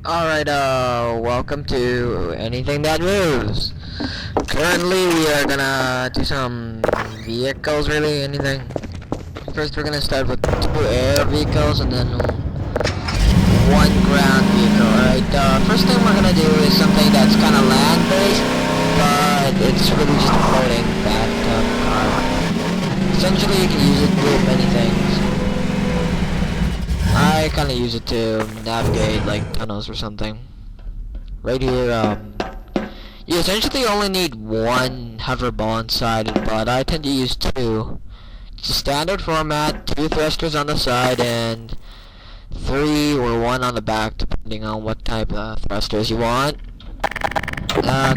Alright, welcome to Anything That Moves. Currently, we are gonna do some vehicles, really, anything. First, we're gonna start with 2 air vehicles and then 1 ground vehicle. Alright, first thing we're gonna do is something that's kinda land-based, but it's really just a floating bathtub car. Essentially, you can use it to do many things. I kinda use it to navigate like tunnels or something. Right here, you essentially only need 1 hover ball inside it, but I tend to use 2. It's a standard format, 2 thrusters on the side and 3 or 1 on the back, depending on what type of thrusters you want.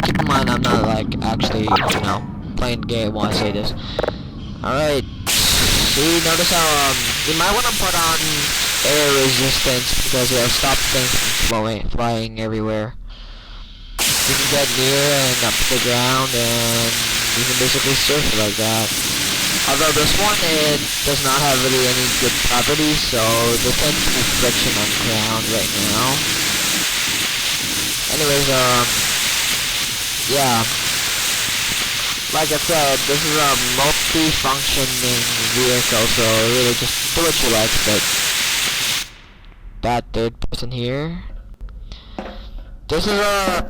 Keep in mind I'm not like actually, playing the game while I say this. Alright. See, notice how you might want to put on air resistance because it'll stop things from flying everywhere. You can get near and up to the ground and you can basically surf it like that. Although this one, it does not have really any good properties, so there tends to be friction on the ground right now. Anyways, yeah. Like I said, this is a multi-functioning vehicle, so really just do what you like, but that third person here. This is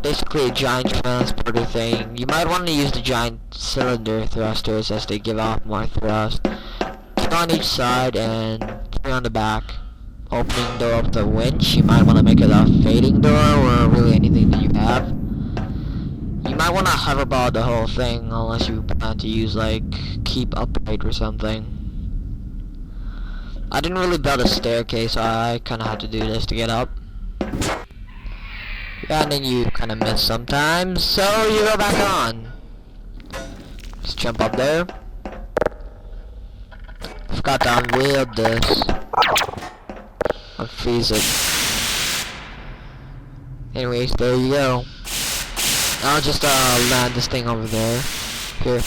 basically a giant transporter thing. You might want to use the giant cylinder thrusters as they give off more thrust. 2 on each side and 3 on the back. Opening door of the winch, you might want to make it a fading door or really anything that you have. You might want to hoverball the whole thing unless you plan to use like keep upright or something. I didn't really build a staircase, so I kind of had to do this to get up. Yeah, and then you kind of miss sometimes, so you go back on. Just jump up there. Forgot to unwield this. I'll freeze it. Anyways, there you go. I'll just land this thing over there. Here.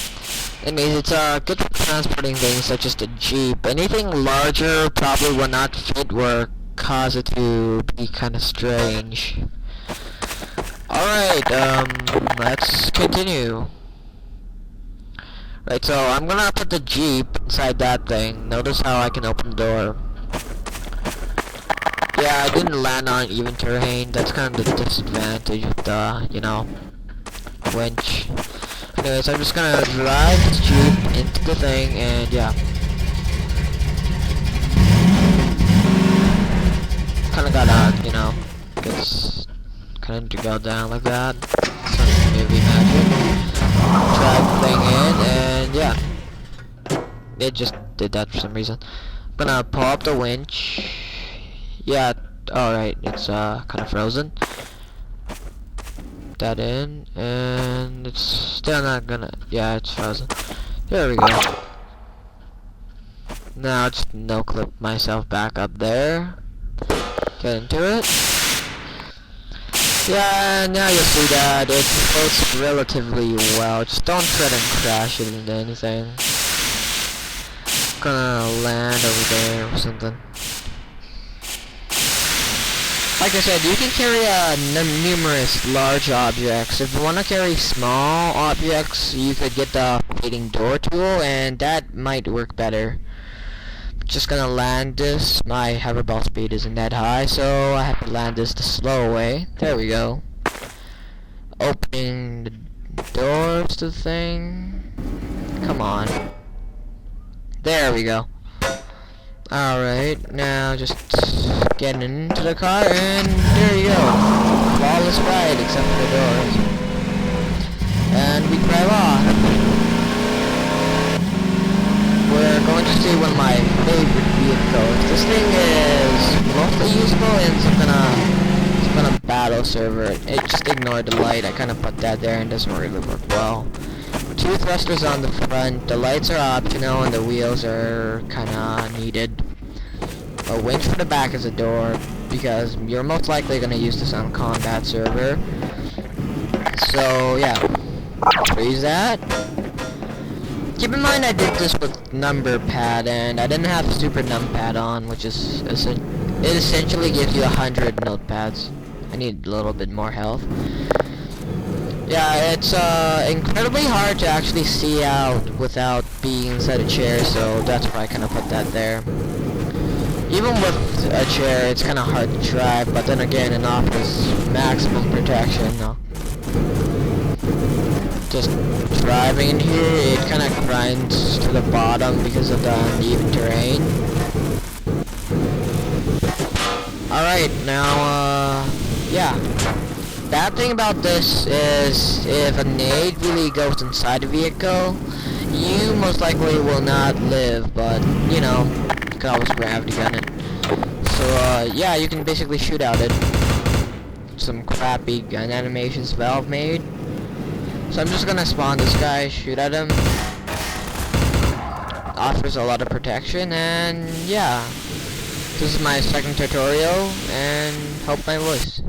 Anyways, it's good for transporting things such as the Jeep. Anything larger probably will not fit or cause it to be kind of strange. Alright, let's continue. Right, so I'm gonna put the Jeep inside that thing. Notice how I can open the door. Yeah, I didn't land on even terrain. That's kind of the disadvantage with the, winch. Anyways, I'm just gonna drive this Jeep into the thing, and yeah. Kinda gotta, gets kinda to go down like that. Some movie magic. Drive the thing in, and yeah. It just did that for some reason. I'm gonna pull up the winch. Yeah, alright, it's kinda frozen. That in, and it's still not gonna, yeah, it's frozen. There we go. Now just no clip myself back up there. Get into it. Yeah, now you'll see that it floats relatively well. Just don't try to crash it into anything. Gonna land over there or something. Like I said, you can carry numerous large objects. If you want to carry small objects, you could get the fading door tool, and that might work better. Just gonna land this. My hoverball speed isn't that high, so I have to land this the slow way. There we go. Opening the doors to the thing. Come on. There we go. Alright, now just get into the car, and there you go. Flawless ride, except for the doors. And we drive off. We're going to see one of my favorite vehicles. This thing is mostly useful in some kind of battle server. It just ignored the light. I kind of put that there and it doesn't really work well. 2 thrusters on the front. The lights are optional and the wheels are kind of needed. A winch for the back is a door because you're most likely going to use this on combat server. So yeah, freeze that. Keep in mind I did this with number pad and I didn't have super numpad on, which is it essentially gives you 100 notepads. I need a little bit more health. Yeah, it's incredibly hard to actually see out without being inside a chair, so that's why I kind of put that there. Even with a chair, it's kind of hard to drive, but then again, it offers maximum protection. No. Just driving in here, it kind of grinds to the bottom because of the uneven terrain. Alright, now, yeah. Bad thing about this is if a nade really goes inside the vehicle, you most likely will not live, but, you know, you can always gravity gun it. So, yeah, you can basically shoot out it. Some crappy gun animations Valve made. So I'm just gonna spawn this guy, shoot at him. Offers a lot of protection, and yeah. This is my second tutorial, and hope my voice.